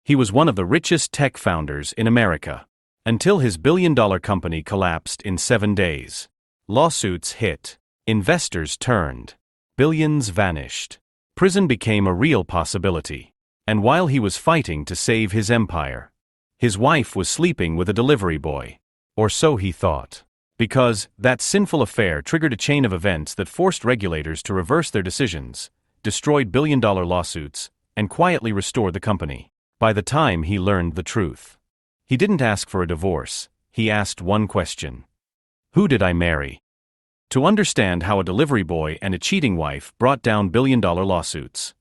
He was one of the richest tech founders in America. Until his billion-dollar company collapsed in 7 days. Lawsuits hit. Investors turned. Billions vanished. Prison became a real possibility. And while he was fighting to save his empire, his wife was sleeping with a delivery boy. Or so he thought. Because that sinful affair triggered a chain of events that forced regulators to reverse their decisions, destroyed billion-dollar lawsuits, and quietly restore the company. By the time he learned the truth, he didn't ask for a divorce, he asked one question. Who did I marry? To understand how a delivery boy and a cheating wife brought down billion-dollar lawsuits,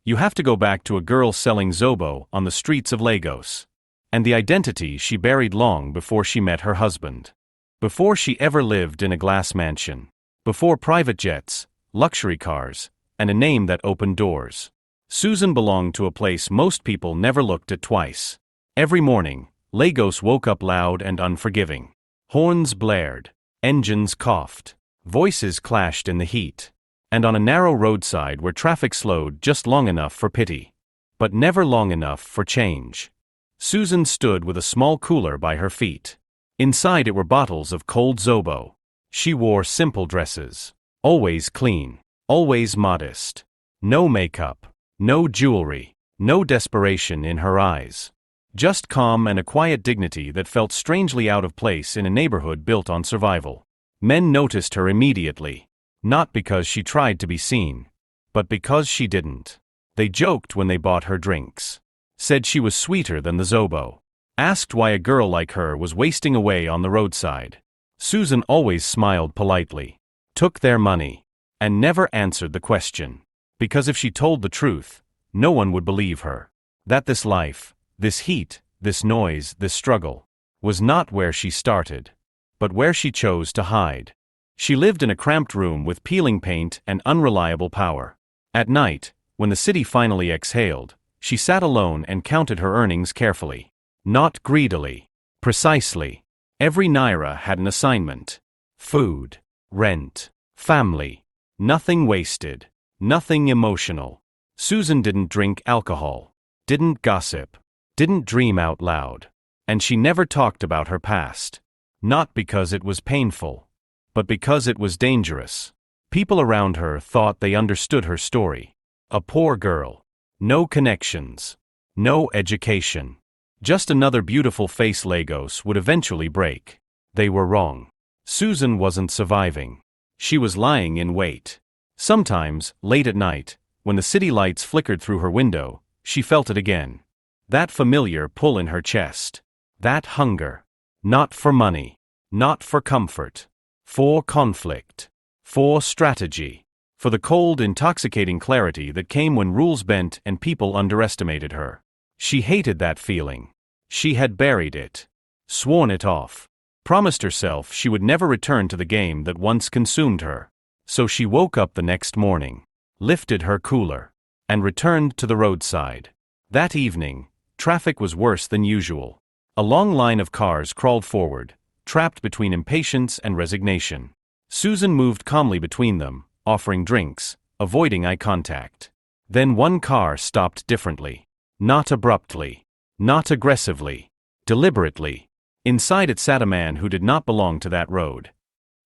you have to go back to a girl selling Zobo on the streets of Lagos, and the identity she buried long before she met her husband. Before she ever lived in a glass mansion. Before private jets, luxury cars, and a name that opened doors. Susan belonged to a place most people never looked at twice. Every morning, Lagos woke up loud and unforgiving. Horns blared, engines coughed, voices clashed in the heat. And on a narrow roadside where traffic slowed just long enough for pity, but never long enough for change, Susan stood with a small cooler by her feet. Inside it were bottles of cold Zobo. She wore simple dresses. Always clean. Always modest. No makeup. No jewelry. No desperation in her eyes. Just calm and a quiet dignity that felt strangely out of place in a neighborhood built on survival. Men noticed her immediately. Not because she tried to be seen, but because she didn't. They joked when they bought her drinks. Said she was sweeter than the Zobo. Asked why a girl like her was wasting away on the roadside. Susan always smiled politely, took their money, and never answered the question. Because if she told the truth, no one would believe her. That this life, this heat, this noise, this struggle, was not where she started, but where she chose to hide. She lived in a cramped room with peeling paint and unreliable power. At night, when the city finally exhaled, she sat alone and counted her earnings carefully. Not greedily. Precisely. Every naira had an assignment. Food. Rent. Family. Nothing wasted. Nothing emotional. Susan didn't drink alcohol. Didn't gossip. Didn't dream out loud. And she never talked about her past. Not because it was painful, but because it was dangerous. People around her thought they understood her story. A poor girl. No connections. No education. Just another beautiful face Lagos would eventually break. They were wrong. Susan wasn't surviving. She was lying in wait. Sometimes, late at night, when the city lights flickered through her window, she felt it again. That familiar pull in her chest. That hunger. Not for money. Not for comfort. For conflict. For strategy. For the cold, intoxicating clarity that came when rules bent and people underestimated her. She hated that feeling. She had buried it. Sworn it off. Promised herself she would never return to the game that once consumed her. So she woke up the next morning, lifted her cooler, and returned to the roadside. That evening, traffic was worse than usual. A long line of cars crawled forward, trapped between impatience and resignation. Susan moved calmly between them, offering drinks, avoiding eye contact. Then one car stopped differently. Not abruptly. Not aggressively. Deliberately. Inside it sat a man who did not belong to that road.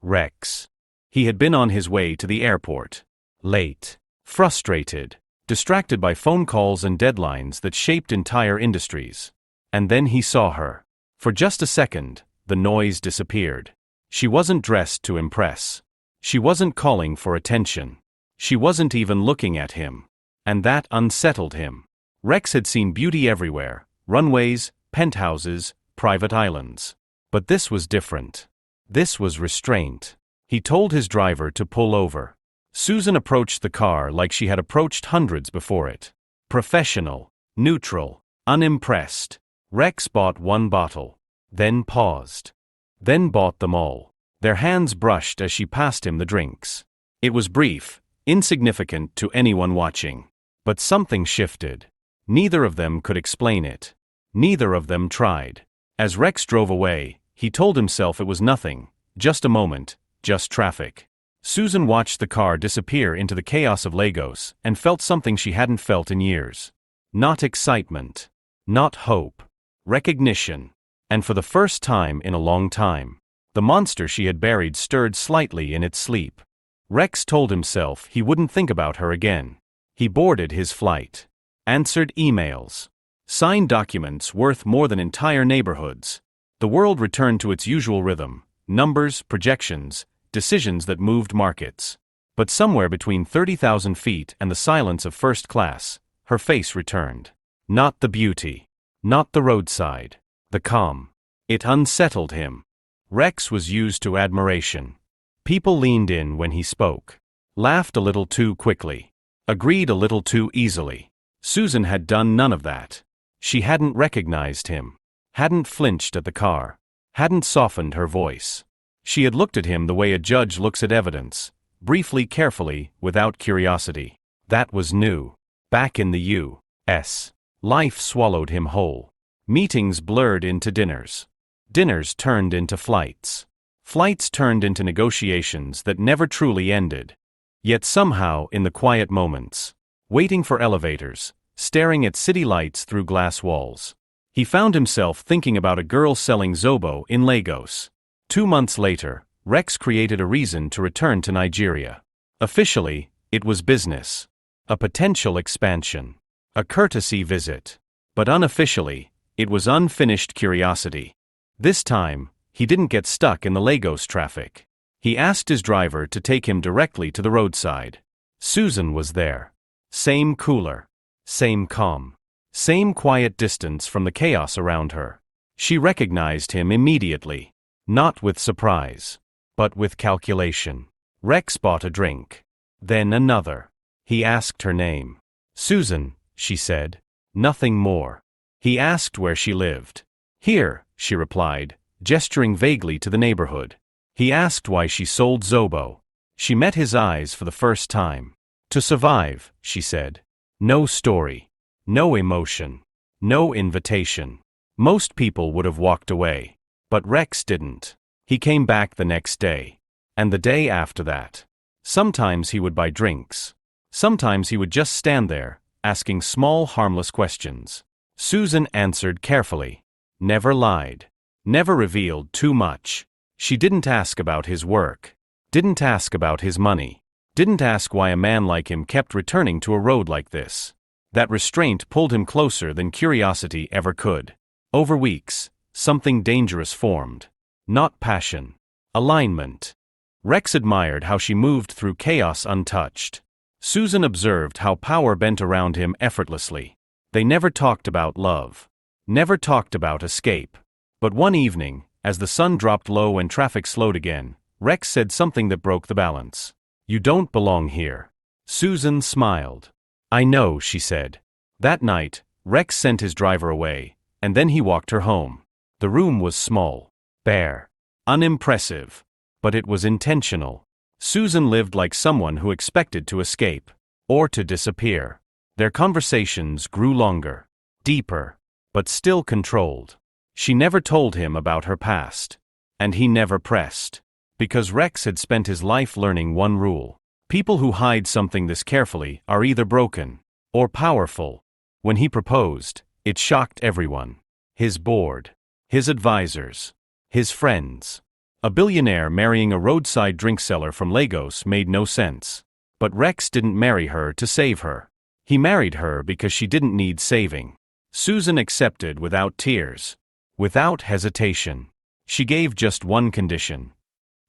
Rex. He had been on his way to the airport. Late. Frustrated. Distracted by phone calls and deadlines that shaped entire industries. And then he saw her. For just a second, the noise disappeared. She wasn't dressed to impress. She wasn't calling for attention. She wasn't even looking at him. And that unsettled him. Rex had seen beauty everywhere, runways, penthouses, private islands. But this was different. This was restraint. He told his driver to pull over. Susan approached the car like she had approached hundreds before it. Professional, neutral, unimpressed. Rex bought one bottle, then paused. Then bought them all. Their hands brushed as she passed him the drinks. It was brief, insignificant to anyone watching. But something shifted. Neither of them could explain it. Neither of them tried. As Rex drove away, he told himself it was nothing, just a moment, just traffic. Susan watched the car disappear into the chaos of Lagos and felt something she hadn't felt in years. Not excitement. Not hope. Recognition. And for the first time in a long time, the monster she had buried stirred slightly in its sleep. Rex told himself he wouldn't think about her again. He boarded his flight. Answered emails. Signed documents worth more than entire neighborhoods. The world returned to its usual rhythm: numbers, projections, decisions that moved markets. But somewhere between 30,000 feet and the silence of first class, her face returned. Not the beauty. Not the roadside. The calm. It unsettled him. Rex was used to admiration. People leaned in when he spoke. Laughed a little too quickly. Agreed a little too easily. Susan had done none of that. She hadn't recognized him. Hadn't flinched at the car. Hadn't softened her voice. She had looked at him the way a judge looks at evidence, briefly, carefully, without curiosity. That was new. Back in the U.S., life swallowed him whole. Meetings blurred into dinners. Dinners turned into flights. Flights turned into negotiations that never truly ended. Yet somehow, in the quiet moments, waiting for elevators, staring at city lights through glass walls, he found himself thinking about a girl selling Zobo in Lagos. 2 months later, Rex created a reason to return to Nigeria. Officially, it was business. A potential expansion. A courtesy visit. But unofficially, it was unfinished curiosity. This time, he didn't get stuck in the Lagos traffic. He asked his driver to take him directly to the roadside. Susan was there. Same cooler. Same calm. Same quiet distance from the chaos around her. She recognized him immediately. Not with surprise, but with calculation. Rex bought a drink. Then another. He asked her name. Susan, she said. Nothing more. He asked where she lived. Here, she replied, gesturing vaguely to the neighborhood. He asked why she sold Zobo. She met his eyes for the first time. To survive, she said. No story. No emotion. No invitation. Most people would have walked away. But Rex didn't. He came back the next day. And the day after that. Sometimes he would buy drinks. Sometimes he would just stand there, asking small, harmless questions. Susan answered carefully. Never lied. Never revealed too much. She didn't ask about his work. Didn't ask about his money. Didn't ask why a man like him kept returning to a road like this. That restraint pulled him closer than curiosity ever could. Over weeks, something dangerous formed. Not passion. Alignment. Rex admired how she moved through chaos untouched. Susan observed how power bent around him effortlessly. They never talked about love. Never talked about escape. But one evening, as the sun dropped low and traffic slowed again, Rex said something that broke the balance. You don't belong here. Susan smiled. I know, she said. That night, Rex sent his driver away, and then he walked her home. The room was small, bare, unimpressive, but it was intentional. Susan lived like someone who expected to escape, or to disappear. Their conversations grew longer, deeper, but still controlled. She never told him about her past, and he never pressed, because Rex had spent his life learning one rule. People who hide something this carefully are either broken, or powerful. When he proposed, it shocked everyone. His board. His advisors. His friends. A billionaire marrying a roadside drink seller from Lagos made no sense. But Rex didn't marry her to save her. He married her because she didn't need saving. Susan accepted without tears. Without hesitation. She gave just one condition.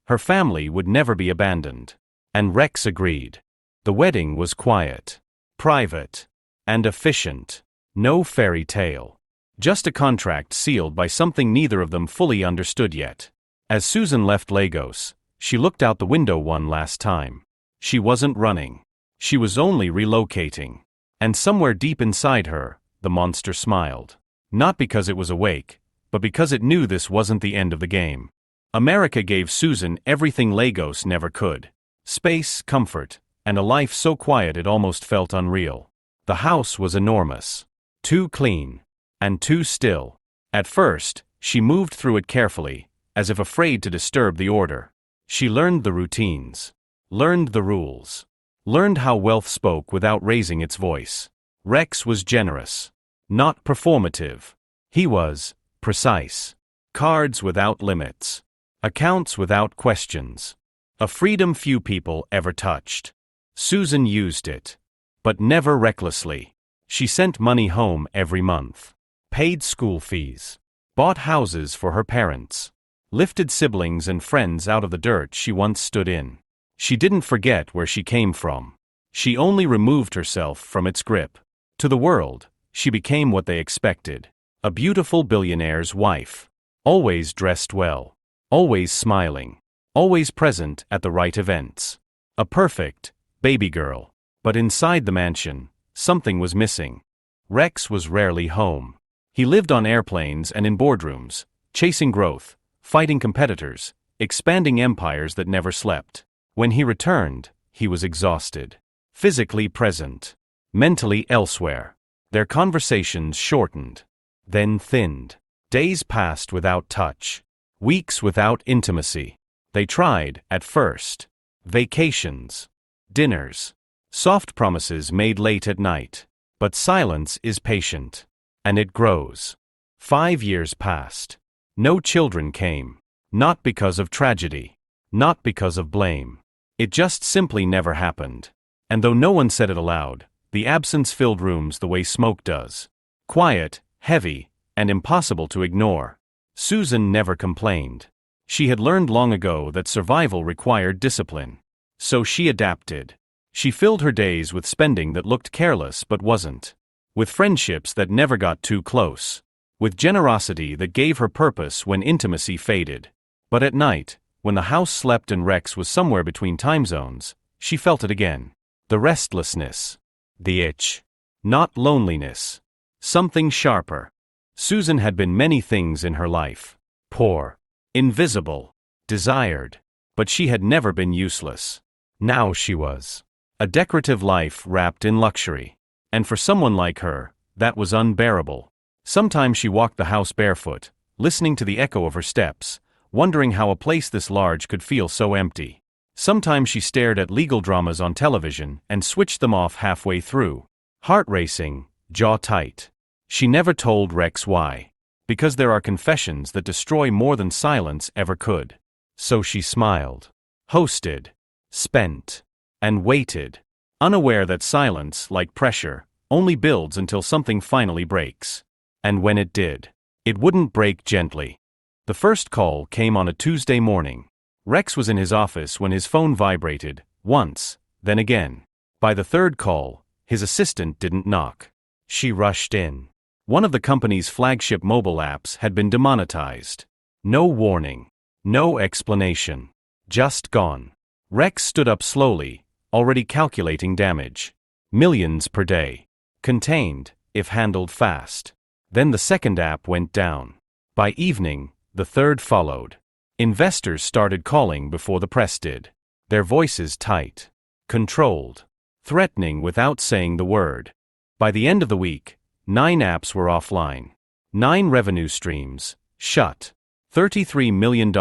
Her family would never be abandoned. And Rex agreed. The wedding was quiet, private, and efficient. No fairy tale. Just a contract sealed by something neither of them fully understood yet. As Susan left Lagos, she looked out the window one last time. She wasn't running. She was only relocating. And somewhere deep inside her, the monster smiled. Not because it was awake, but because it knew this wasn't the end of the game. America gave Susan everything Lagos never could. Space, comfort, and a life so quiet it almost felt unreal. The house was enormous. Too clean. And too still. At first, she moved through it carefully, as if afraid to disturb the order. She learned the routines. Learned the rules. Learned how wealth spoke without raising its voice. Rex was generous. Not performative. He was precise. Cards without limits. Accounts without questions. A freedom few people ever touched. Susan used it. But never recklessly. She sent money home every month. Paid school fees. Bought houses for her parents. Lifted siblings and friends out of the dirt she once stood in. She didn't forget where she came from. She only removed herself from its grip. To the world, she became what they expected. A beautiful billionaire's wife. Always dressed well. Always smiling. Always present at the right events. A perfect baby girl. But inside the mansion, something was missing. Rex was rarely home. He lived on airplanes and in boardrooms, chasing growth, fighting competitors, expanding empires that never slept. When he returned, he was exhausted. Physically present. Mentally elsewhere. Their conversations shortened. Then thinned. Days passed without touch. Weeks without intimacy. They tried, at first. Vacations. Dinners. Soft promises made late at night. But silence is patient. And it grows. 5 years passed. No children came. Not because of tragedy. Not because of blame. It just simply never happened. And though no one said it aloud, the absence filled rooms the way smoke does. Quiet, heavy, and impossible to ignore. Susan never complained. She had learned long ago that survival required discipline. So she adapted. She filled her days with spending that looked careless but wasn't. With friendships that never got too close. With generosity that gave her purpose when intimacy faded. But at night, when the house slept and Rex was somewhere between time zones, she felt it again. The restlessness. The itch. Not loneliness. Something sharper. Susan had been many things in her life. Poor. Invisible. Desired. But she had never been useless. Now she was. A decorative life wrapped in luxury. And for someone like her, that was unbearable. Sometimes she walked the house barefoot, listening to the echo of her steps, wondering how a place this large could feel so empty. Sometimes she stared at legal dramas on television and switched them off halfway through. Heart racing, jaw tight. She never told Rex why. Because there are confessions that destroy more than silence ever could. So she smiled. Hosted. Spent. And waited. Unaware that silence, like pressure, only builds until something finally breaks. And when it did, it wouldn't break gently. The first call came on a Tuesday morning. Rex was in his office when his phone vibrated, once, then again. By the third call, his assistant didn't knock. She rushed in. One of the company's flagship mobile apps had been demonetized. No warning. No explanation. Just gone. Rex stood up slowly, already calculating damage. Millions per day. Contained, if handled fast. Then the second app went down. By evening, the third followed. Investors started calling before the press did. Their voices tight. Controlled. Threatening without saying the word. By the end of the week, 9 apps were offline. 9 revenue streams, shut. $33 million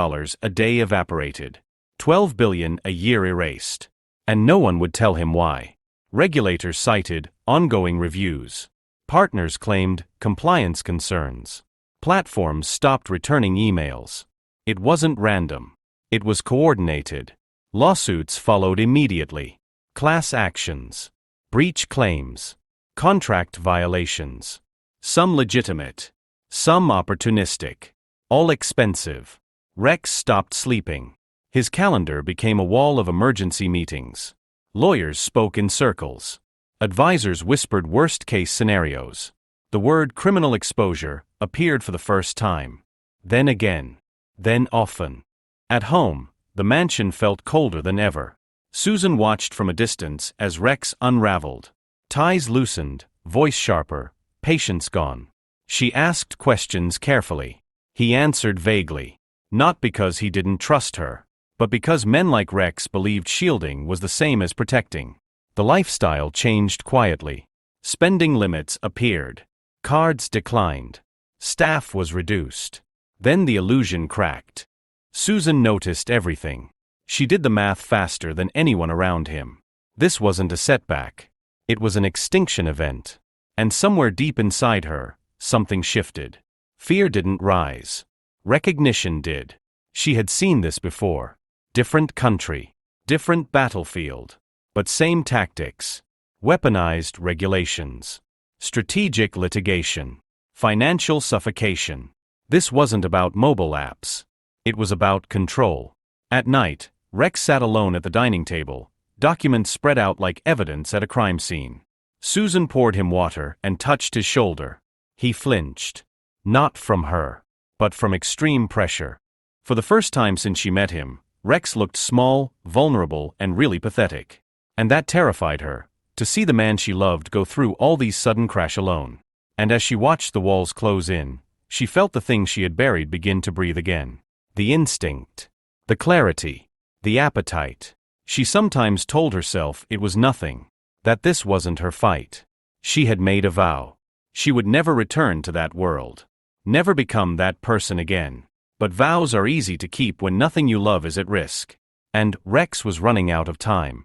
a day evaporated. $12 billion a year erased. And no one would tell him why. Regulators cited ongoing reviews. Partners claimed compliance concerns. Platforms stopped returning emails. It wasn't random. It was coordinated. Lawsuits followed immediately. Class actions. Breach claims. Contract violations. Some legitimate. Some opportunistic. All expensive. Rex stopped sleeping. His calendar became a wall of emergency meetings. Lawyers spoke in circles. Advisors whispered worst-case scenarios. The word criminal exposure appeared for the first time. Then again. Then often. At home, the mansion felt colder than ever. Susan watched from a distance as Rex unraveled. Ties loosened, voice sharper, patience gone. She asked questions carefully. He answered vaguely. Not because he didn't trust her, but because men like Rex believed shielding was the same as protecting. The lifestyle changed quietly. Spending limits appeared. Cards declined. Staff was reduced. Then the illusion cracked. Susan noticed everything. She did the math faster than anyone around him. This wasn't a setback. It was an extinction event. And somewhere deep inside her, something shifted. Fear didn't rise. Recognition did. She had seen this before. Different country. Different battlefield. But same tactics. Weaponized regulations. Strategic litigation. Financial suffocation. This wasn't about mobile apps. It was about control. At night, Rex sat alone at the dining table, documents spread out like evidence at a crime scene. Susan poured him water and touched his shoulder. He flinched. Not from her, but from extreme pressure. For the first time since she met him, Rex looked small, vulnerable, and really pathetic. And that terrified her, to see the man she loved go through all these sudden crash alone. And as she watched the walls close in, she felt the things she had buried begin to breathe again. The instinct. The clarity. The appetite. She sometimes told herself it was nothing. That this wasn't her fight. She had made a vow. She would never return to that world. Never become that person again. But vows are easy to keep when nothing you love is at risk. And Rex was running out of time.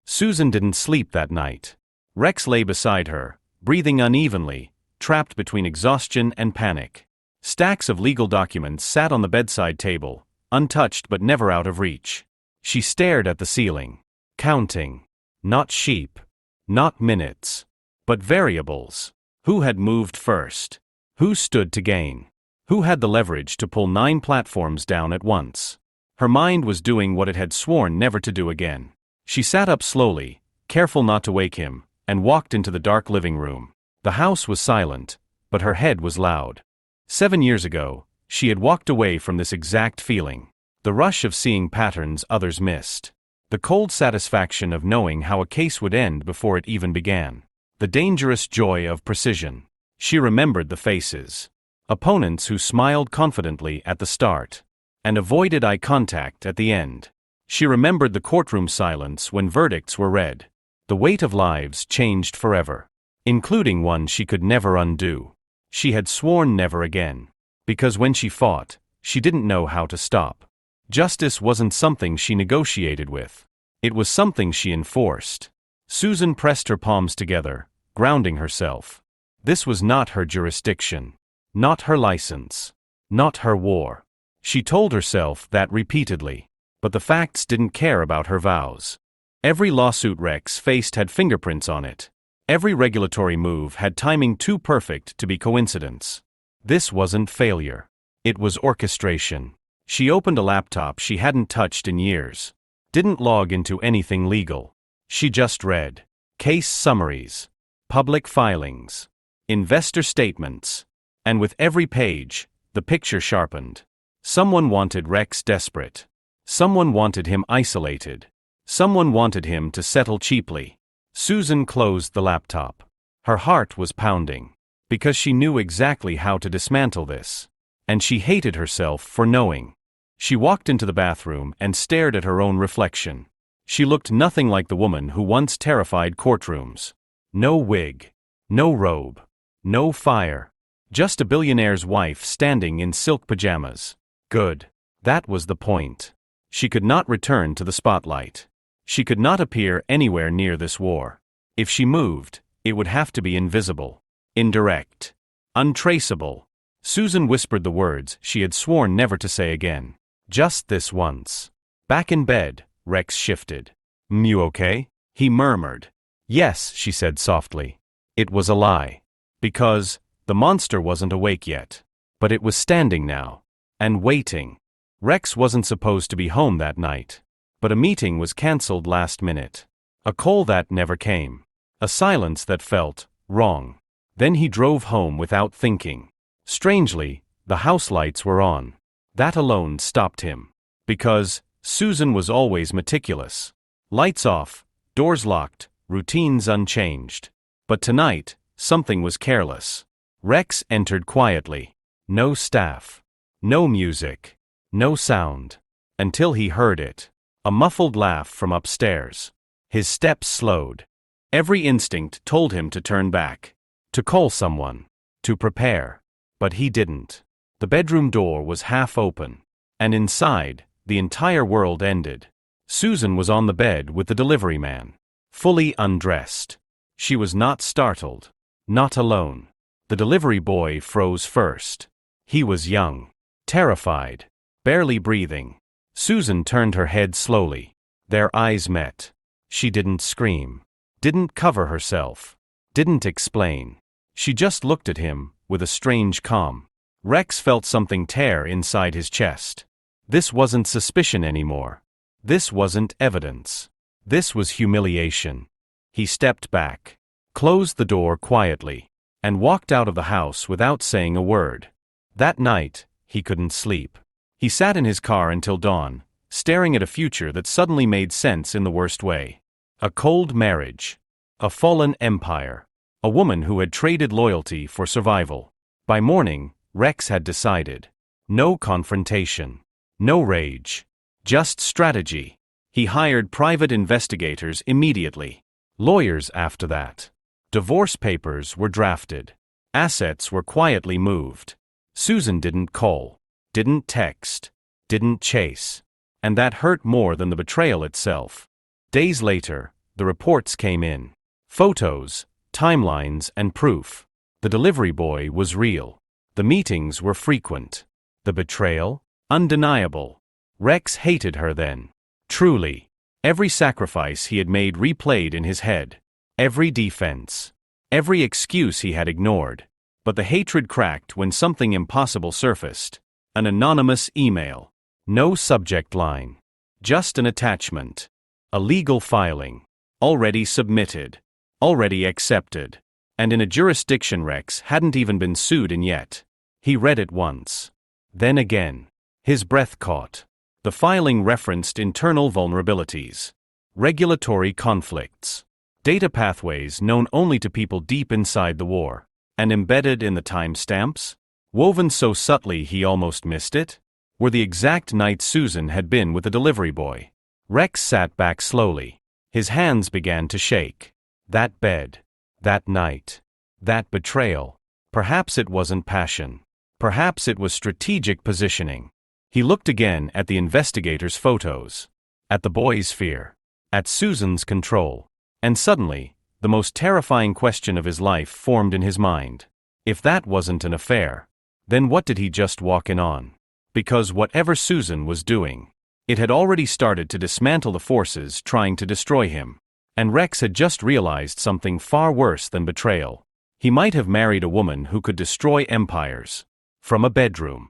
Susan didn't sleep that night. Rex lay beside her, breathing unevenly, trapped between exhaustion and panic. Stacks of legal documents sat on the bedside table, untouched but never out of reach. She stared at the ceiling, counting. Not sheep. Not minutes. But variables. Who had moved first? Who stood to gain? Who had the leverage to pull 9 platforms down at once? Her mind was doing what it had sworn never to do again. She sat up slowly, careful not to wake him, and walked into the dark living room. The house was silent, but her head was loud. 7 years ago, she had walked away from this exact feeling. The rush of seeing patterns others missed. The cold satisfaction of knowing how a case would end before it even began. The dangerous joy of precision. She remembered the faces. Opponents who smiled confidently at the start and avoided eye contact at the end. She remembered the courtroom silence when verdicts were read. The weight of lives changed forever, including one she could never undo. She had sworn never again, because when she fought, she didn't know how to stop. Justice wasn't something she negotiated with. It was something she enforced. Susan pressed her palms together, grounding herself. This was not her jurisdiction. Not her license. Not her war. She told herself that repeatedly. But the facts didn't care about her vows. Every lawsuit Rex faced had fingerprints on it. Every regulatory move had timing too perfect to be coincidence. This wasn't failure. It was orchestration. She opened a laptop she hadn't touched in years. Didn't log into anything legal. She just read case summaries, public filings, investor statements. And with every page, the picture sharpened. Someone wanted Rex desperate. Someone wanted him isolated. Someone wanted him to settle cheaply. Susan closed the laptop. Her heart was pounding, because she knew exactly how to dismantle this. And she hated herself for knowing. She walked into the bathroom and stared at her own reflection. She looked nothing like the woman who once terrified courtrooms. No wig. No robe. No fire. Just a billionaire's wife standing in silk pajamas. Good. That was the point. She could not return to the spotlight. She could not appear anywhere near this war. If she moved, it would have to be invisible. Indirect. Untraceable. Susan whispered the words she had sworn never to say again. Just this once. Back in bed, Rex shifted. You okay? He murmured. Yes, she said softly. It was a lie. Because the monster wasn't awake yet. But it was standing now. And waiting. Rex wasn't supposed to be home that night. But a meeting was cancelled last minute. A call that never came. A silence that felt wrong. Then he drove home without thinking. Strangely, the house lights were on. That alone stopped him. Because Susan was always meticulous. Lights off, doors locked, routines unchanged. But tonight, something was careless. Rex entered quietly. No staff. No music. No sound. Until he heard it. A muffled laugh from upstairs. His steps slowed. Every instinct told him to turn back. To call someone. To prepare. But he didn't. The bedroom door was half open. And inside, the entire world ended. Susan was on the bed with the delivery man. Fully undressed. She was not startled. Not alone. The delivery boy froze first. He was young, terrified, barely breathing. Susan turned her head slowly. Their eyes met. She didn't scream, didn't cover herself, didn't explain. She just looked at him, with a strange calm. Rex felt something tear inside his chest. This wasn't suspicion anymore. This wasn't evidence. This was humiliation. He stepped back, closed the door quietly, and walked out of the house without saying a word. That night, he couldn't sleep. He sat in his car until dawn, staring at a future that suddenly made sense in the worst way. A cold marriage. A fallen empire. A woman who had traded loyalty for survival. By morning, Rex had decided. No confrontation. No rage. Just strategy. He hired private investigators immediately. Lawyers after that. Divorce papers were drafted. Assets were quietly moved. Susan didn't call, didn't text, didn't chase. And that hurt more than the betrayal itself. Days later, the reports came in. Photos, timelines, and proof. The delivery boy was real. The meetings were frequent. The betrayal? Undeniable. Rex hated her then. Truly. Every sacrifice he had made replayed in his head. Every defense. Every excuse he had ignored. But the hatred cracked when something impossible surfaced. An anonymous email. No subject line. Just an attachment. A legal filing. Already submitted. Already accepted. And in a jurisdiction Rex hadn't even been sued in yet. He read it once. Then again. His breath caught. The filing referenced internal vulnerabilities. Regulatory conflicts. Data pathways known only to people deep inside the war. And embedded in the timestamps? Woven so subtly he almost missed it? Were the exact night Susan had been with the delivery boy. Rex sat back slowly. His hands began to shake. That bed. That night. That betrayal. Perhaps it wasn't passion. Perhaps it was strategic positioning. He looked again at the investigators' photos. At the boy's fear. At Susan's control. And suddenly, the most terrifying question of his life formed in his mind. If that wasn't an affair, then what did he just walk in on? Because whatever Susan was doing, it had already started to dismantle the forces trying to destroy him. And Rex had just realized something far worse than betrayal. He might have married a woman who could destroy empires. From a bedroom.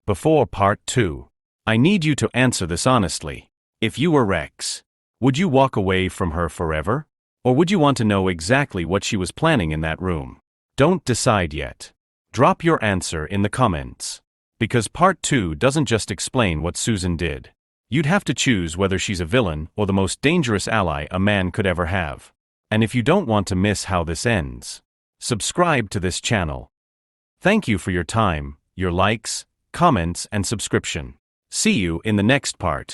Before part 2. I need you to answer this honestly. If you were Rex, would you walk away from her forever? Or would you want to know exactly what she was planning in that room? Don't decide yet. Drop your answer in the comments. Because part 2 doesn't just explain what Susan did. You'd have to choose whether she's a villain or the most dangerous ally a man could ever have. And if you don't want to miss how this ends, subscribe to this channel. Thank you for your time, your likes, comments, and subscription. See you in the next part.